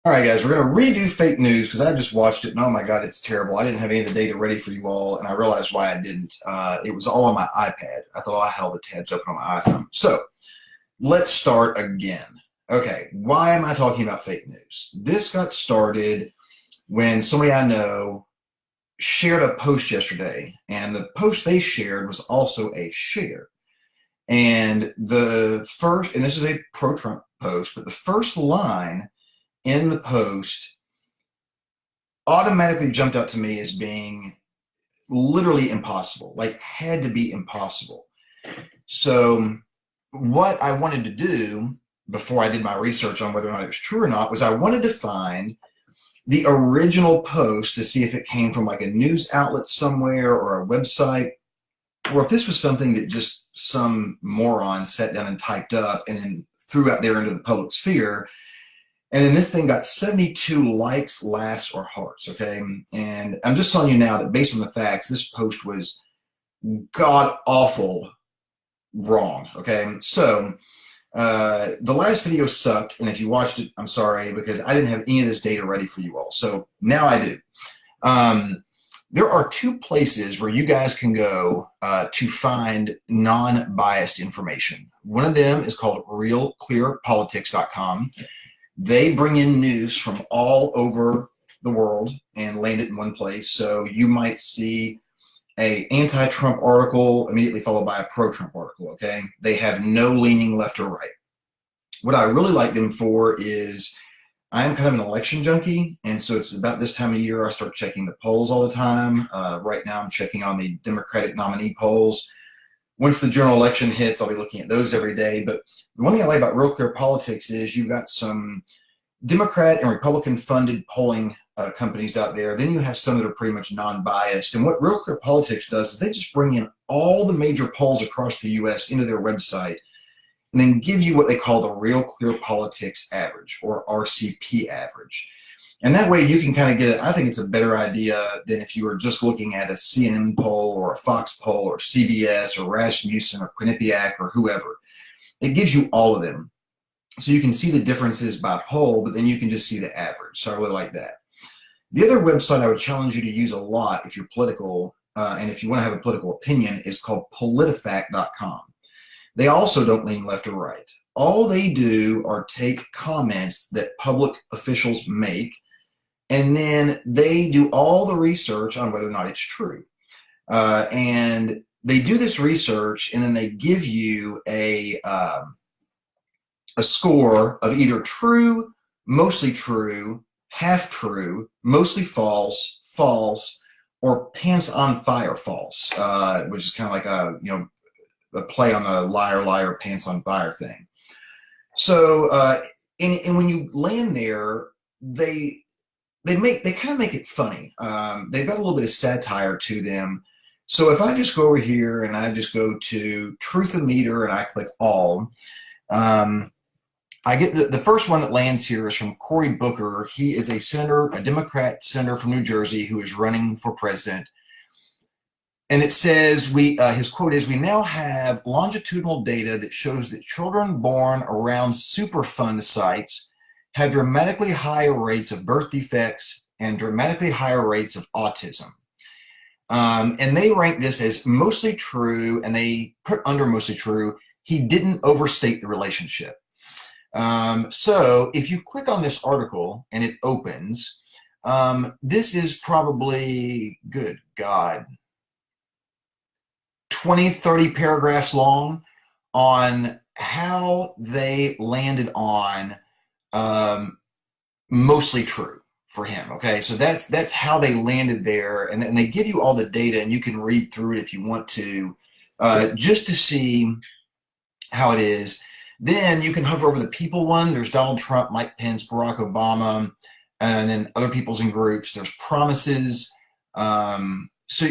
All right, guys, we're going to redo fake news because I just watched it and oh my God, it's terrible. I didn't have any of the data ready for you all, and I realized why I didn't. It was all on my iPad. I thought I had all the tabs open on my iPhone. So let's start again. Okay, why am I talking about fake news? This got started when somebody I know shared a post yesterday, and the post they shared was also a share. And the first, and this is a pro Trump post, but the first line in the post automatically jumped out to me as being literally impossible, like had to be impossible. So what I wanted to do before I did my research on whether or not it was true or not was I wanted to find the original post to see if it came from like a news outlet somewhere or a website, or if this was something that just some moron sat down and typed up and then threw out there into the public sphere. And then this thing got 72 likes, laughs, or hearts. Okay. And I'm just telling you now that based on the facts, this post was god awful wrong. Okay. So the last video sucked. And if you watched it, I'm sorry, because I didn't have any of this data ready for you all. So now I do. There are two places where you guys can go to find non-biased information. One of them is called realclearpolitics.com. They bring in news from all over the world and land it in one place. So you might see a anti-Trump article immediately followed by a pro-Trump article, okay? They have no leaning left or right. What I really like them for is I am kind of an election junkie, and so it's about this time of year I start checking the polls all the time. Right now I'm checking on the Democratic nominee polls. Once the general election hits, I'll be looking at those every day. But the one thing I like about Real Clear Politics is you've got some Democrat and Republican funded polling companies out there. Then you have some that are pretty much non-biased. And what Real Clear Politics does is they just bring in all the major polls across the U.S. into their website and then give you what they call the Real Clear Politics average, or RCP average. And that way you can kind of get it. I think it's a better idea than if you were just looking at a CNN poll or a Fox poll or CBS or Rasmussen or Quinnipiac or whoever. It gives you all of them. So you can see the differences by poll, but then you can just see the average. So I really like that. The other website I would challenge you to use a lot if you're political and if you want to have a political opinion is called politifact.com. They also don't lean left or right. All they do are take comments that public officials make, and then they do all the research on whether or not it's true. And they do this research, and then they give you a score of either true, mostly true, half true, mostly false, false, or pants on fire false, which is kind of like a play on the liar, liar, pants on fire thing. So, and when you land there, they kind of make it funny. They've got a little bit of satire to them. So if I just go over here and I just go to Truthometer and I click all, I get the first one that lands here is from Cory Booker. He is a senator, a Democrat senator from New Jersey who is running for president. And it says, his quote is, "We now have longitudinal data that shows that children born around Superfund sites have dramatically higher rates of birth defects and dramatically higher rates of autism." And they rank this as mostly true, and they put under mostly true, he didn't overstate the relationship. So if you click on this article and it opens, this is probably, good God, 20, 30 paragraphs long on how they landed on mostly true for him. Okay, so that's how they landed there, and then they give you all the data, and you can read through it if you want to, just to see how it is. Then you can hover over the people one. There's Donald Trump, Mike Pence, Barack Obama, and then other people's and groups. There's promises. So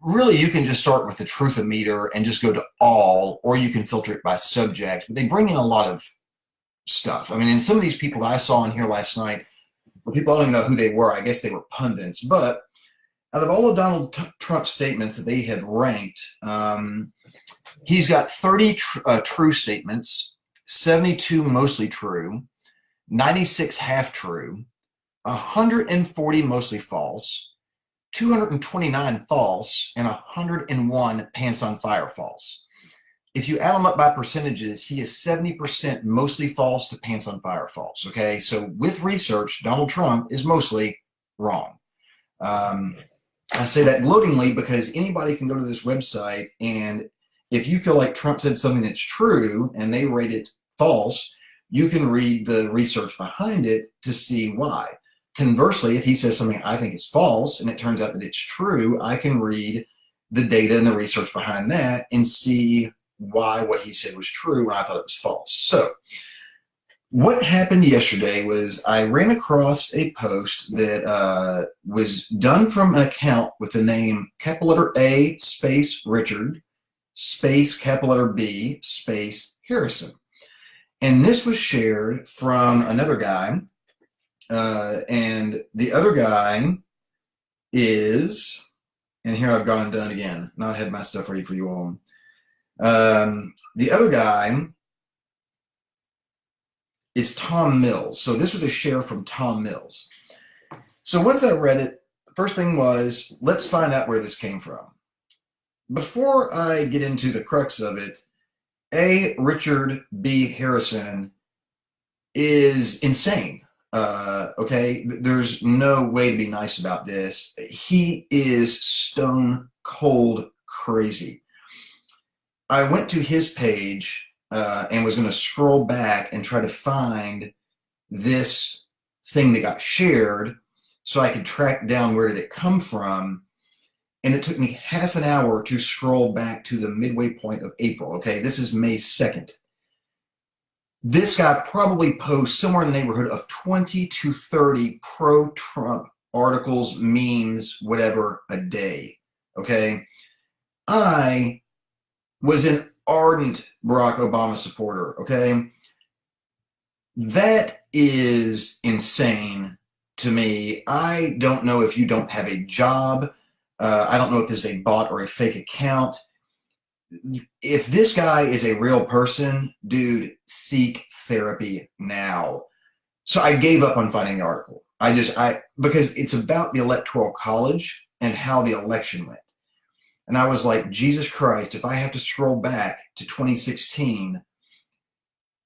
really, you can just start with the Truthometer and just go to all, or you can filter it by subject. They bring in a lot of stuff. I mean, and some of these people that I saw in here last night were people I don't even know who they were. I guess they were pundits. But out of all of Donald Trump's statements that they have ranked, he's got 30 true statements, 72 mostly true, 96 half true, 140 mostly false, 229 false, and 101 pants on fire false. If you add them up by percentages, he is 70% mostly false to pants on fire false. Okay, so with research, Donald Trump is mostly wrong. I say that gloatingly because anybody can go to this website, and if you feel like Trump said something that's true and they rate it false, you can read the research behind it to see why. Conversely, if he says something I think is false and it turns out that it's true, I can read the data and the research behind that and see why what he said was true and I thought it was false. So what happened yesterday was I ran across a post that was done from an account with the name capital letter A space Richard space capital letter B space Harrison. And this was shared from another guy. And the other guy is, and here I've gone and done it again, not had my stuff ready for you all. The other guy is Tom Mills. So this was a share from Tom Mills. So once I read it, first thing was, let's find out where this came from. Before I get into the crux of it, A. Richard B. Harrison is insane. Okay, there's no way to be nice about this. He is stone cold crazy. I went to his page and was going to scroll back and try to find this thing that got shared so I could track down where did it come from. And it took me half an hour to scroll back to the midway point of April. Okay, this is May 2nd. This guy probably posts somewhere in the neighborhood of 20 to 30 pro-Trump articles, memes, whatever, a day. Okay, I was an ardent Barack Obama supporter. Okay, that is insane to me. I don't know if you don't have a job. I don't know if this is a bot or a fake account. If this guy is a real person, dude, seek therapy now. So I gave up on finding the article. Because it's about the Electoral College and how the election went. And I was like, Jesus Christ, if I have to scroll back to 2016,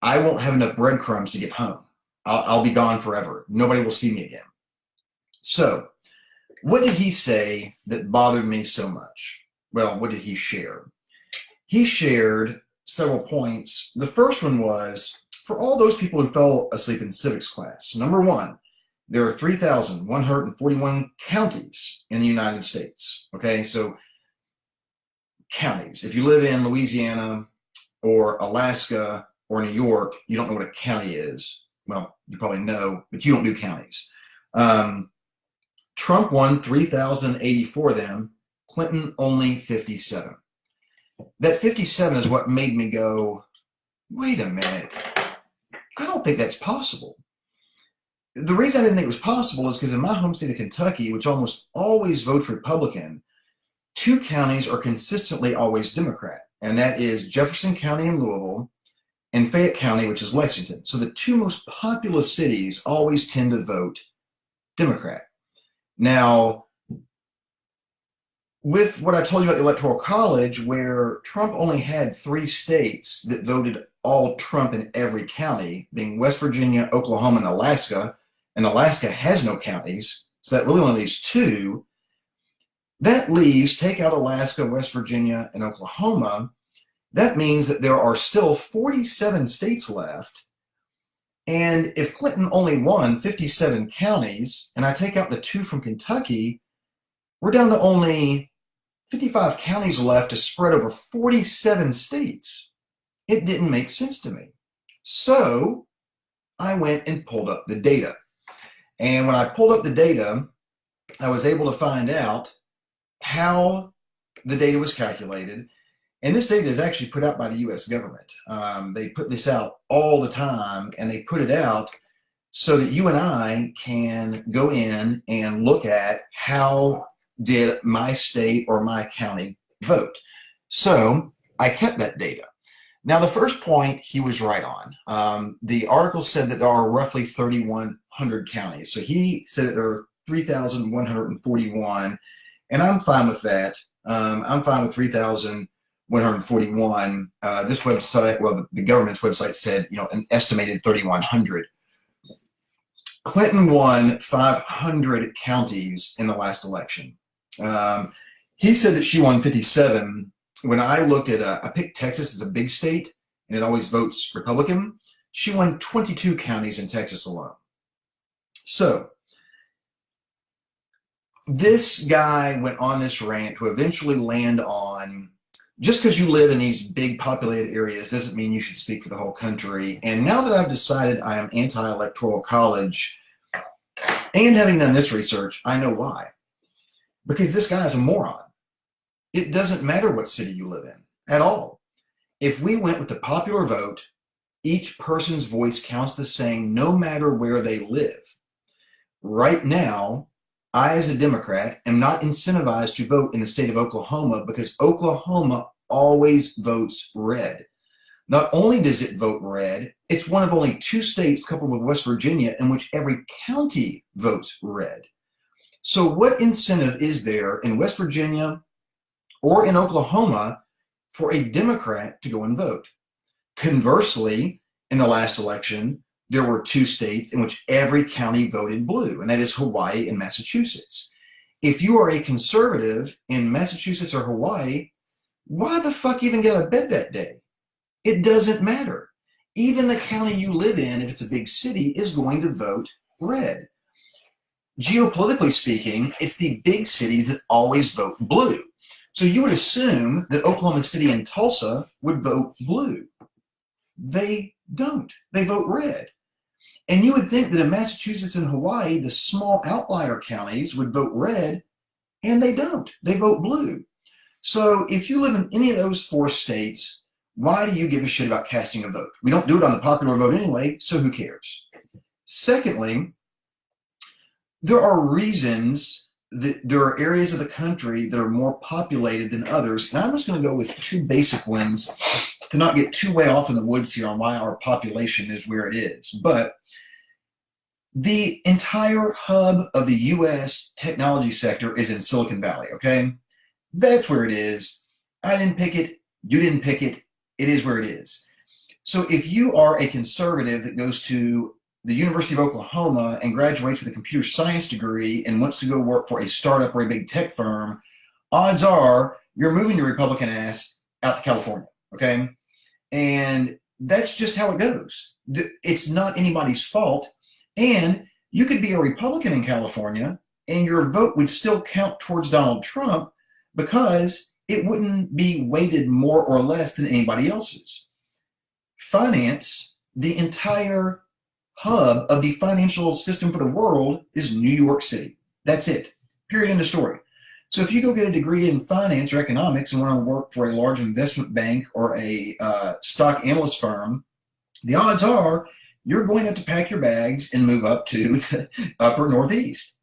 I won't have enough breadcrumbs to get home. I'll be gone forever. Nobody will see me again. So what did he say that bothered me so much? Well, what did he share? He shared several points. The first one was, for all those people who fell asleep in civics class, number one, there are 3,141 counties in the United States. Okay, so counties. If you live in Louisiana or Alaska or New York, you don't know what a county is. Well, you probably know, but you don't do counties. Trump won 3,084 of them, Clinton only 57. That 57 is what made me go, wait a minute, I don't think that's possible. The reason I didn't think it was possible is because in my home state of Kentucky, which almost always votes Republican, two counties are consistently always Democrat, and that is Jefferson County in Louisville and Fayette County, which is Lexington. So the two most populous cities always tend to vote Democrat. Now, with what I told you about the Electoral College, where Trump only had 3 states that voted all Trump in every county, being West Virginia, Oklahoma, and Alaska has no counties, so that really only leaves 2. That leaves, take out Alaska, West Virginia, and Oklahoma, that means that there are still 47 states left. And if Clinton only won 57 counties, and I take out the 2 from Kentucky, we're down to only 55 counties left to spread over 47 states. It didn't make sense to me. So I went and pulled up the data. And when I pulled up the data, I was able to find out how the data was calculated. And this data is actually put out by the US government. They put this out all the time, and they put it out so that you and I can go in and look at how did my state or my county vote. So I kept that data. Now, the first point he was right on. The article said that there are roughly 3,100 counties. So he said that there are 3,141, and I'm fine with that. I'm fine with 3,141. This website, well, the government's website said, an estimated 3,100. Clinton won 500 counties in the last election. He said that she won 57. When I looked at, I picked Texas as a big state, and it always votes Republican. She won 22 counties in Texas alone. So this guy went on this rant to eventually land on, just because you live in these big populated areas doesn't mean you should speak for the whole country. And now that I've decided I am anti-electoral college, and having done this research, I know why. Because this guy is a moron. It doesn't matter what city you live in at all. If we went with the popular vote, each person's voice counts the same no matter where they live. Right now, I, as a Democrat, am not incentivized to vote in the state of Oklahoma because Oklahoma always votes red. Not only does it vote red, it's one of only 2 states coupled with West Virginia in which every county votes red. So what incentive is there in West Virginia or in Oklahoma for a Democrat to go and vote? Conversely, in the last election, there were 2 states in which every county voted blue, and that is Hawaii and Massachusetts. If you are a conservative in Massachusetts or Hawaii, why the fuck even get out of bed that day? It doesn't matter. Even the county you live in, if it's a big city, is going to vote red. Geopolitically speaking, it's the big cities that always vote blue. So you would assume that Oklahoma City and Tulsa would vote blue. They don't. They vote red. And you would think that in Massachusetts and Hawaii, the small outlier counties would vote red, and they don't. They vote blue. So if you live in any of those 4 states, why do you give a shit about casting a vote? We don't do it on the popular vote anyway, so who cares? Secondly, there are reasons that there are areas of the country that are more populated than others, and I'm just going to go with 2 basic ones to not get too way off in the woods here on why our population is where it is. But the entire hub of the U.S. technology sector is in Silicon Valley, okay? That's where it is. I didn't pick it. You didn't pick it. It is where it is. So if you are a conservative that goes to the University of Oklahoma and graduates with a computer science degree and wants to go work for a startup or a big tech firm, odds are you're moving your Republican ass out to California, okay? And that's just how it goes. It's not anybody's fault. And you could be a Republican in California and your vote would still count towards Donald Trump because it wouldn't be weighted more or less than anybody else's. Finance, the entire hub of the financial system for the world is New York City. That's it. Period. End of story. So if you go get a degree in finance or economics and want to work for a large investment bank or a stock analyst firm, the odds are you're going to have to pack your bags and move up to the upper Northeast.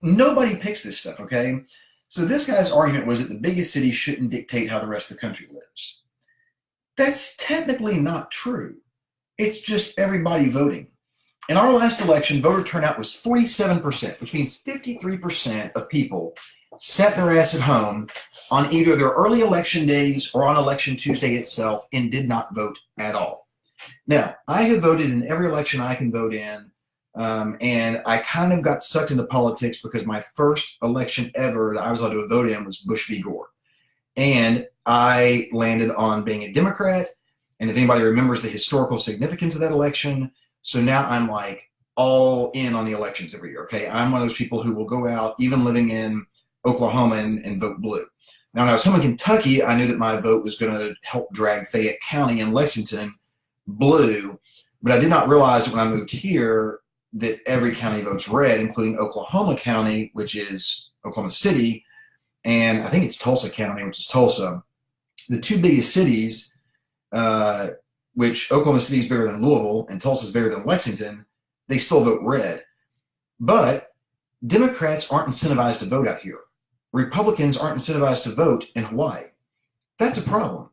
Nobody picks this stuff, okay? So this guy's argument was that the biggest cities shouldn't dictate how the rest of the country lives. That's technically not true. It's just everybody voting. In our last election, voter turnout was 47%, which means 53% of people sat their ass at home on either their early election days or on election Tuesday itself and did not vote at all. Now, I have voted in every election I can vote in. And I kind of got sucked into politics because my first election ever that I was allowed to vote in was Bush v. Gore. And I landed on being a Democrat. And if anybody remembers the historical significance of that election, so now I'm like all in on the elections every year, okay? I'm one of those people who will go out, even living in Oklahoma, and vote blue. Now, when I was home in Kentucky, I knew that my vote was going to help drag Fayette County and Lexington blue, but I did not realize that when I moved here, that every county votes red, including Oklahoma County, which is Oklahoma City, and I think it's Tulsa County, which is Tulsa. The 2 biggest cities, which Oklahoma City is bigger than Louisville and Tulsa is bigger than Lexington, they still vote red. But Democrats aren't incentivized to vote out here. Republicans aren't incentivized to vote in Hawaii. That's a problem.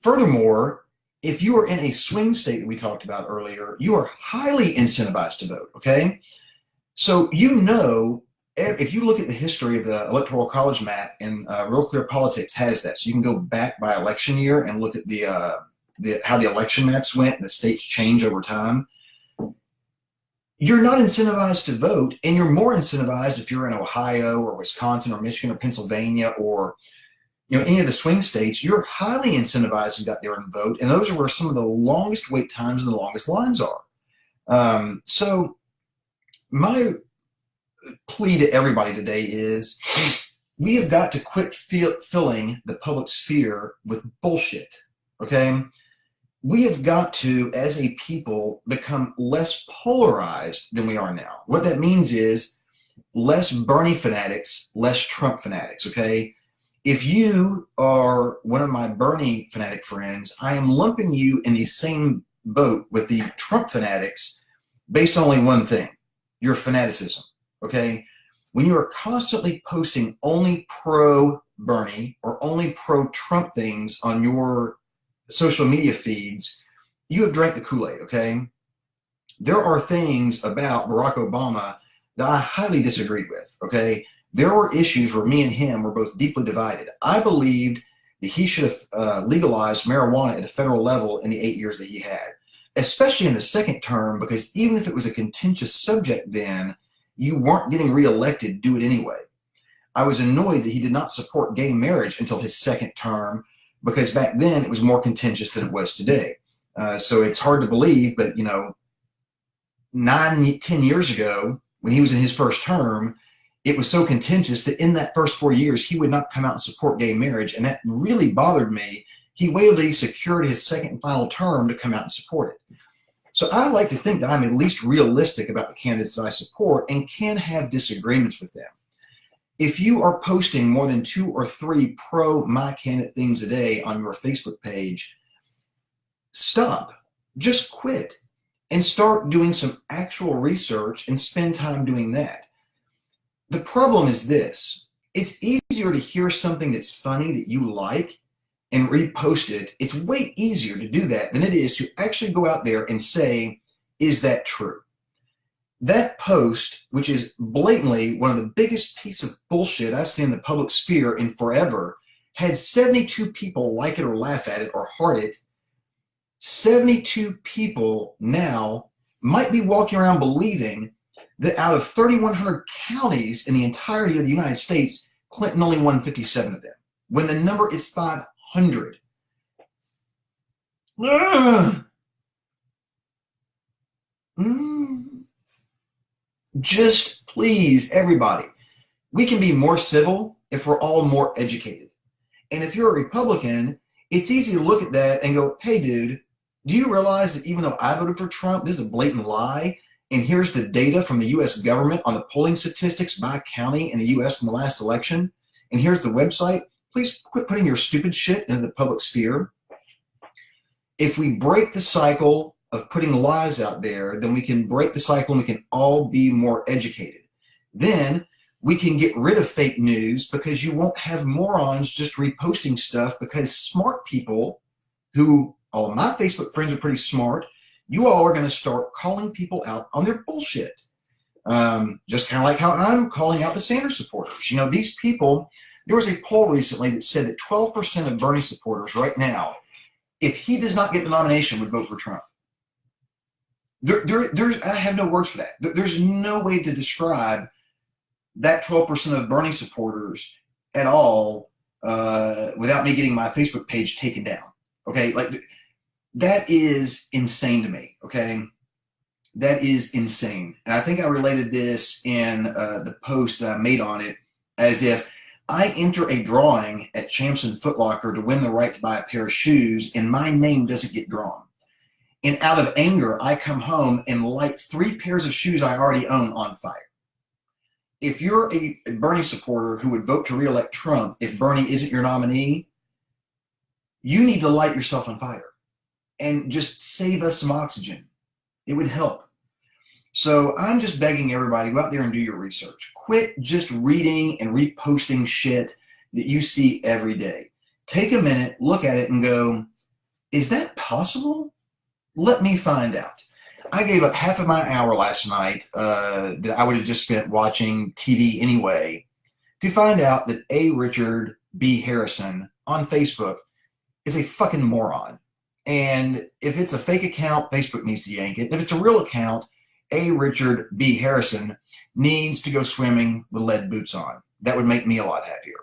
Furthermore, if you are in a swing state that we talked about earlier, you are highly incentivized to vote, okay? So if you look at the history of the Electoral College map, and Real Clear Politics has that, so you can go back by election year and look at how the election maps went and the states change over time. You're not incentivized to vote, and you're more incentivized if you're in Ohio or Wisconsin or Michigan or Pennsylvania or any of the swing states. You're highly incentivized to get out there and vote, and those are where some of the longest wait times and the longest lines are. So my plea to everybody today is we have got to quit filling the public sphere with bullshit, okay? We have got to, as a people, become less polarized than we are now. What that means is less Bernie fanatics, less Trump fanatics, okay? If you are one of my Bernie fanatic friends, I am lumping you in the same boat with the Trump fanatics based on only one thing, your fanaticism, okay? When you are constantly posting only pro-Bernie or only pro-Trump things on your social media feeds, you have drank the Kool-Aid, okay? There are things about Barack Obama that I highly disagreed with, okay? There were issues where me and him were both deeply divided. I believed that he should have legalized marijuana at a federal level in the 8 years that he had, especially in the second term, because even if it was a contentious subject then, you weren't getting reelected, do it anyway. I was annoyed that he did not support gay marriage until his second term, because back then it was more contentious than it was today. So it's hard to believe, but 10 years ago, when he was in his first term, it was so contentious that in that first 4 years, he would not come out and support gay marriage. And that really bothered me. He waited till he secured his second and final term to come out and support it. So I like to think that I'm at least realistic about the candidates that I support and can have disagreements with them. If you are posting more than 2 or 3 pro my candidate things a day on your Facebook page, stop. Just quit and start doing some actual research and spend time doing that. The problem is this. It's easier to hear something that's funny that you like and repost it. It's way easier to do that than it is to actually go out there and say, is that true? That post, which is blatantly one of the biggest piece of bullshit I've seen in the public sphere in forever, had 72 people like it or laugh at it or heart it. 72 people now might be walking around believing that out of 3,100 counties in the entirety of the United States, Clinton only won 57 of them, when the number is 500. Just please, everybody, we can be more civil if we're all more educated. And if you're a Republican, it's easy to look at that and go, hey, dude, do you realize that even though I voted for Trump, this is a blatant lie? And here's the data from the U.S. government on the polling statistics by county in the U.S. in the last election. And here's the website. Please quit putting your stupid shit into the public sphere. If we break the cycle of putting lies out there, then we can break the cycle and we can all be more educated. Then we can get rid of fake news because you won't have morons just reposting stuff, because smart people, who all of my Facebook friends are pretty smart, you all are going to start calling people out on their bullshit. Just kind of like how I'm calling out the Sanders supporters. These people, there was a poll recently that said that 12% of Bernie supporters right now, if he does not get the nomination, would vote for Trump. I have no words for that. There's no way to describe that 12% of Bernie supporters at all without me getting my Facebook page taken down. Okay, that is insane to me. Okay, that is insane. And I think I related this in the post that I made on it, as if I enter a drawing at Champs Foot Locker to win the right to buy a pair of shoes, and my name doesn't get drawn. And out of anger, I come home and light 3 pairs of shoes I already own on fire. If you're a Bernie supporter who would vote to reelect Trump if Bernie isn't your nominee, you need to light yourself on fire and just save us some oxygen. It would help. So I'm just begging everybody, go out there and do your research. Quit just reading and reposting shit that you see every day. Take a minute, look at it and go, Is that possible? Let me find out. I gave up half of my hour last night that I would have just spent watching TV anyway to find out that A. Richard B. Harrison on Facebook is a fucking moron. And if it's a fake account, Facebook needs to yank it. If it's a real account, A. Richard B. Harrison needs to go swimming with lead boots on. That would make me a lot happier.